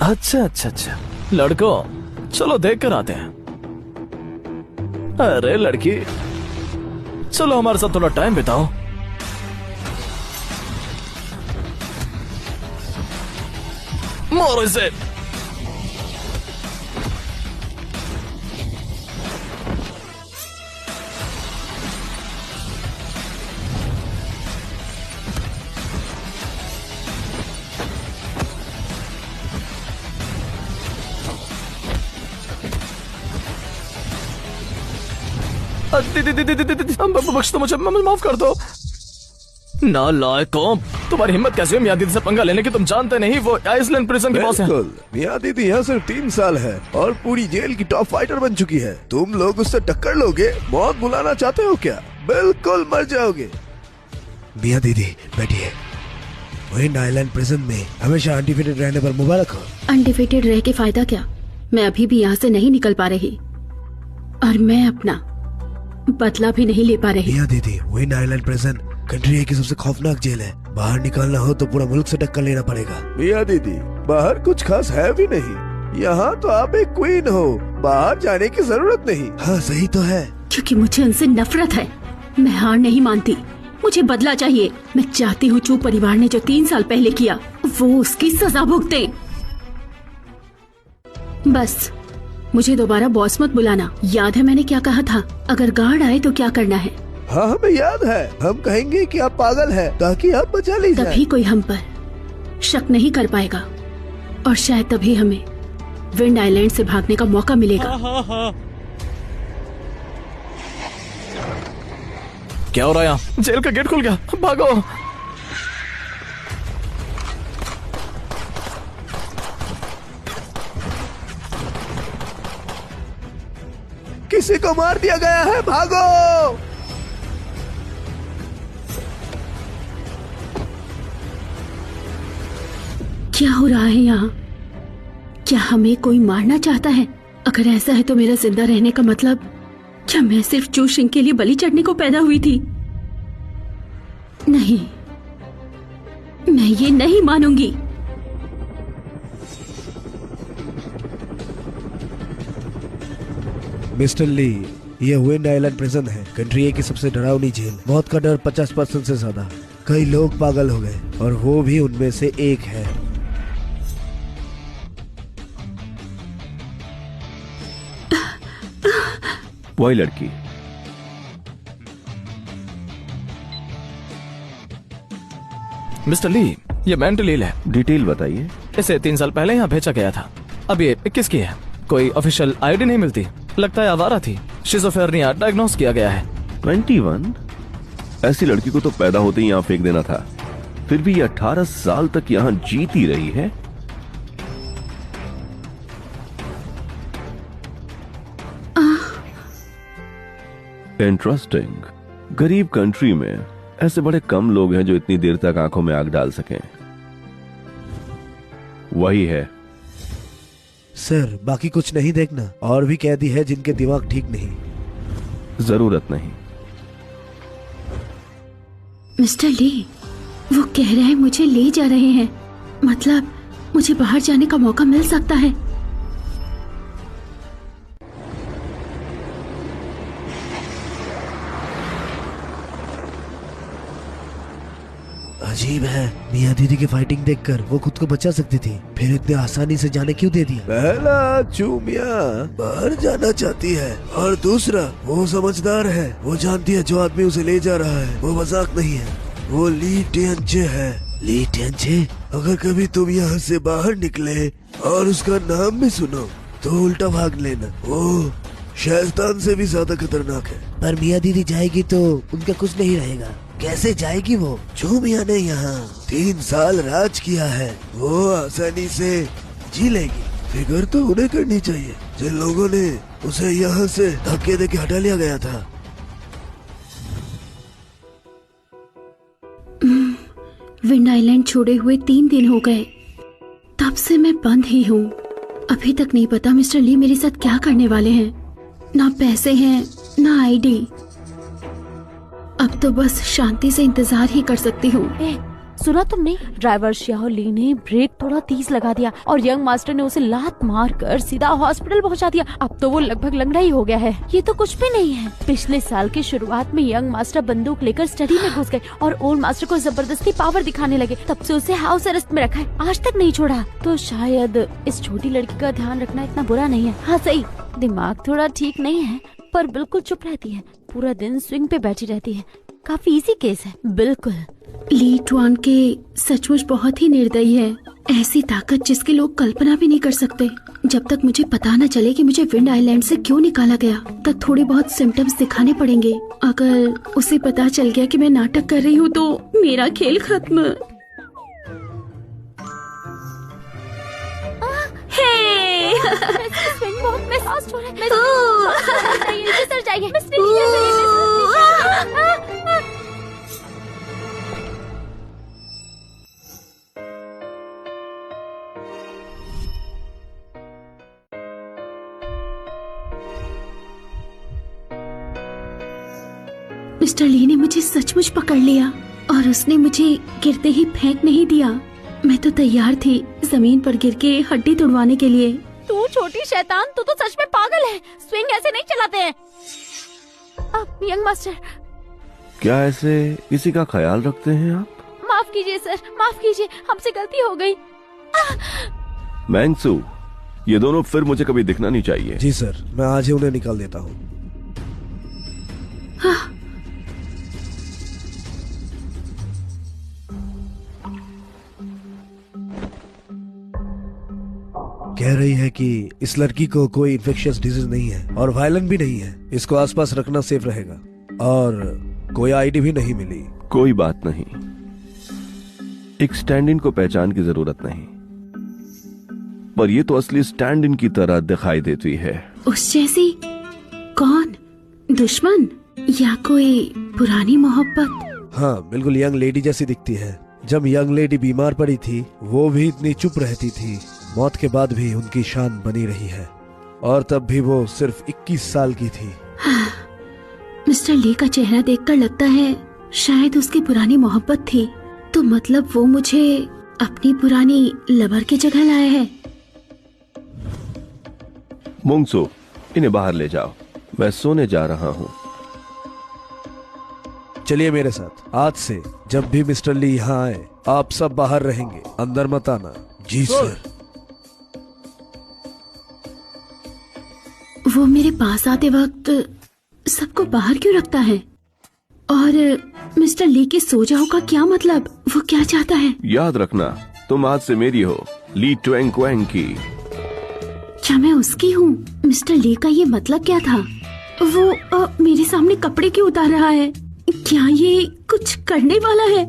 अच्छा अच्छा अच्छा, लड़कों चलो देख कर आते हैं। अरे लड़की, चलो हमारे साथ थोड़ा टाइम बिताओ। मारो इसे। बख्श दो मुझे, माफ कर दो। नालायकों, तुम्हारी हिम्मत कैसे हुई मियां दीदी से पंगा लेने की? तुम जानते नहीं वो आइसलैंड प्रिजन के बॉस हैं। मियां दीदी यहाँ सिर्फ 3 साल है और पूरी जेल की टॉप फाइटर बन चुकी है। तुम लोग उससे टक्कर लोगे? मौत बुलाना चाहते हो क्या? बिल्कुल मर जाओगे। मियां दीदी बैठिए। विंड आइलैंड प्रिजन में हमेशा अनडिफीटेड रहने पर मुबारक हो। अनडिफीटेड रह के फायदा क्या? मैं अभी भी यहाँ से नहीं निकल पा रही और मैं अपना बदला भी नहीं ले पा रही। मियां दीदी, विंड आइलैंड प्रिजन कंट्री की सबसे खौफनाक जेल है। बाहर निकालना हो तो पूरा मुल्क से टक्कर लेना पड़ेगा। मियां दीदी, बाहर कुछ खास है भी नहीं। यहाँ तो आप एक क्वीन हो, बाहर जाने की जरूरत नहीं। हाँ सही तो है। क्योंकि मुझे उनसे नफरत है। मैं हार नहीं मानती, मुझे बदला चाहिए। मैं चाहती हूँ चू परिवार ने जो 3 साल पहले किया वो उसकी सजा भुगते। बस मुझे दोबारा बॉस मत बुलाना। याद है मैंने क्या कहा था? अगर गार्ड आए तो क्या करना है? हाँ हमें याद है। हम कहेंगे कि आप पागल हैं ताकि आप बचा ली जाए। तभी कोई हम पर शक नहीं कर पाएगा और शायद तभी हमें विंड आइलैंड से भागने का मौका मिलेगा। क्या हो रहा है यहाँ? जेल का गेट खुल गया, भागो। किसी को मार दिया गया है, भागो। क्या हो रहा है यहाँ? क्या हमें कोई मारना चाहता है? अगर ऐसा है तो मेरा जिंदा रहने का मतलब, क्या मैं सिर्फ चू शिंग के लिए बलि चढ़ने को पैदा हुई थी? नहीं, मैं ये नहीं मानूंगी। मिस्टर ली, ये विंड आइलैंड प्रिजन है, कंट्री ए की सबसे डरावनी जेल। मौत का डर 50% से ज्यादा। कई लोग पागल हो गए और वो भी उनमें से एक है। वही लड़की। मिस्टर ली, ये मेंटल इल है। डिटेल बताइए। इसे 3 साल पहले यहाँ भेजा गया था। अब ये किसकी है? कोई ऑफिशियल आईडी नहीं मिलती। लगता है आवारा थी। शिज़ोफ्रेनिया डायग्नोस किया गया है। 21? ऐसी लड़की को तो पैदा होते ही यहाँ फेंक देना था। फिर भी ये 18 साल तक यहाँ जीती रही है। इंटरेस्टिंग। गरीब कंट्री में ऐसे बड़े कम लोग हैं जो इतनी देर तक आंखों में आग डाल सकें। वही है। सर बाकी कुछ नहीं देखना। और भी कैदी है जिनके दिमाग ठीक नहीं। जरूरत नहीं। मिस्टर ली, वो कह रहे हैं मुझे ले जा रहे हैं। मतलब मुझे बाहर जाने का मौका मिल सकता है। अजीब है, मियां दीदी की फाइटिंग देखकर वो खुद को बचा सकती थी, फिर इतने आसानी से जाने क्यों दे दिया? पहला चू मियां बाहर जाना चाहती है और दूसरा वो समझदार है। वो जानती है जो आदमी उसे ले जा रहा है वो मजाक नहीं है, वो ली टियनचे है। ली टियनचे? अगर कभी तुम यहाँ से बाहर निकले और उसका नाम भी सुनो तो उल्टा भाग लेना। वो शैतान से भी ज्यादा खतरनाक है। पर मियां दीदी जाएगी तो उनका कुछ नहीं रहेगा। कैसे जाएगी वो? जो मियां ने यहाँ 3 साल राज किया है वो आसानी से जी लेगी। फिक्र तो उन्हें करनी चाहिए जिन लोगों ने उसे यहाँ से धक्के देके हटा लिया गया था। विंड आइलैंड छोड़े हुए 3 दिन हो गए। तब से मैं बंद ही हूँ। अभी तक नहीं पता मिस्टर ली मेरे साथ क्या करने वाले हैं। ना पैसे हैं ना आईडी। अब तो बस शांति से इंतजार ही कर सकती हूँ। सुना तुमने? ड्राइवर श्याओ ली ने ब्रेक थोड़ा तेज लगा दिया और यंग मास्टर ने उसे लात मारकर सीधा हॉस्पिटल पहुंचा दिया। अब तो वो लगभग लंगड़ा ही हो गया है। ये तो कुछ भी नहीं है। पिछले साल की शुरुआत में यंग मास्टर बंदूक लेकर स्टडी में घुस गए और ओल्ड मास्टर को जबरदस्ती पावर दिखाने लगे। तब से उसे हाउस अरेस्ट में रखा है, आज तक नहीं छोड़ा। तो शायद इस छोटी लड़की का ध्यान रखना इतना बुरा नहीं है। हाँ सही, दिमाग थोड़ा ठीक नहीं है पर बिल्कुल चुप रहती है, पूरा दिन स्विंग पे बैठी रहती है। काफी इजी केस है। बिल्कुल। ली ट्वान के सचमुच बहुत ही निर्दयी है। ऐसी ताकत जिसकी लोग कल्पना भी नहीं कर सकते। जब तक मुझे पता न चले कि मुझे विंड आइलैंड से क्यों निकाला गया, तब थोड़े बहुत सिम्टम्स दिखाने पड़ेंगे। अगर उसे पता चल गया कि मैं नाटक कर रही हूँ तो मेरा खेल खत्म। स्विंग बहुत महसूस हो रहा है। सर जाइए, मिस्टर ली जाइए। मिस्टर ली ने मुझे सचमुच पकड़ लिया और उसने मुझे गिरते ही फेंक नहीं दिया। मैं तो तैयार थी जमीन पर गिर के हड्डी तुड़वाने के लिए। तू छोटी शैतान, तू तो सच में पागल है। स्विंग ऐसे नहीं चलाते हैं। अब यंग मास्टर, क्या ऐसे किसी का ख्याल रखते हैं आप? माफ कीजिए सर, माफ कीजिए, हमसे गलती हो गई। मैंगसू, ये दोनों फिर मुझे कभी दिखना नहीं चाहिए। जी सर, मैं आज ही उन्हें निकाल देता हूँ। कह रही है कि इस लड़की को कोई इन्फेक्शियस डिजीज नहीं है और वायलेंट भी नहीं है। इसको आसपास रखना सेफ रहेगा और कोई आईडी भी नहीं मिली। कोई बात नहीं, एक स्टैंड इन को पहचान की जरूरत नहीं, पर ये तो असली स्टैंड इन की तरह दिखाई देती है। उस जैसी? कौन? दुश्मन या कोई पुरानी मोहब्बत? हाँ, बिल्कुल यंग लेडी जैसी दिखती है। जब यंग लेडी बीमार पड़ी थी वो भी इतनी चुप रहती थी। मौत के बाद भी उनकी शान बनी रही है और तब भी वो सिर्फ 21 साल की थी। हाँ, मिस्टर ली का चेहरा देखकर लगता है शायद उसकी पुरानी मोहब्बत थी। तो मतलब वो मुझे अपनी पुरानी लवर की जगह लाया है। मुंगसू, इन्हें बाहर ले जाओ, मैं सोने जा रहा हूँ। चलिए मेरे साथ। आज से जब भी मिस्टर ली यहाँ आए आप सब बाहर रहेंगे, अंदर मत आना। जी सर। वो मेरे पास आते वक्त सबको बाहर क्यों रखता है? और मिस्टर ली के सो जाओ का क्या मतलब? वो क्या चाहता है? याद रखना, तुम आज से मेरी हो, ली ट्वेंग क्वेंग की। क्या मैं उसकी हूँ? मिस्टर ली का ये मतलब क्या था? वो मेरे सामने कपड़े क्यों उतार रहा है? क्या ये कुछ करने वाला है?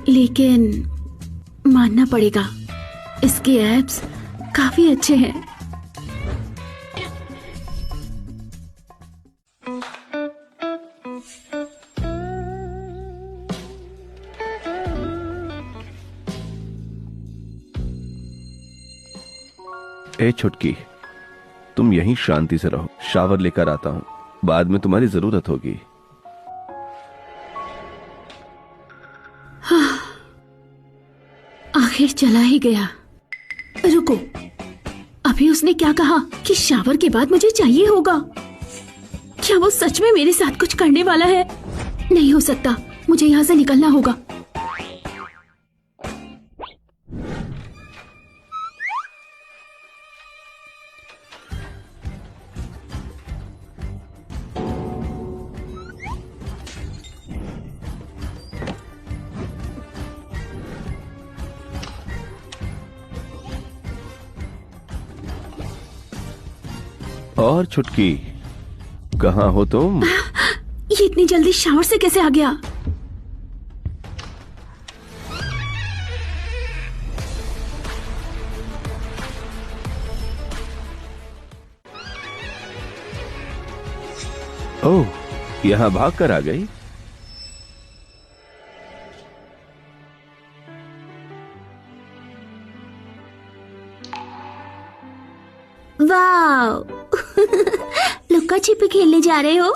लेकिन मानना पड़ेगा, इसके एब्स काफी अच्छे हैं। ए छुटकी, तुम यहीं शांति से रहो, शावर लेकर आता हूँ, बाद में तुम्हारी जरूरत होगी। हाँ, आखिर चला ही गया। रुको, अभी उसने क्या कहा कि शावर के बाद मुझे चाहिए होगा? क्या वो सच में मेरे साथ कुछ करने वाला है? नहीं हो सकता, मुझे यहाँ से निकलना होगा। और छुटकी, कहाँ हो तुम? ये इतनी जल्दी शावर से कैसे आ गया? ओह, यहाँ भाग कर आ गई। वाह, लुक्का छिपी खेलने जा रहे हो?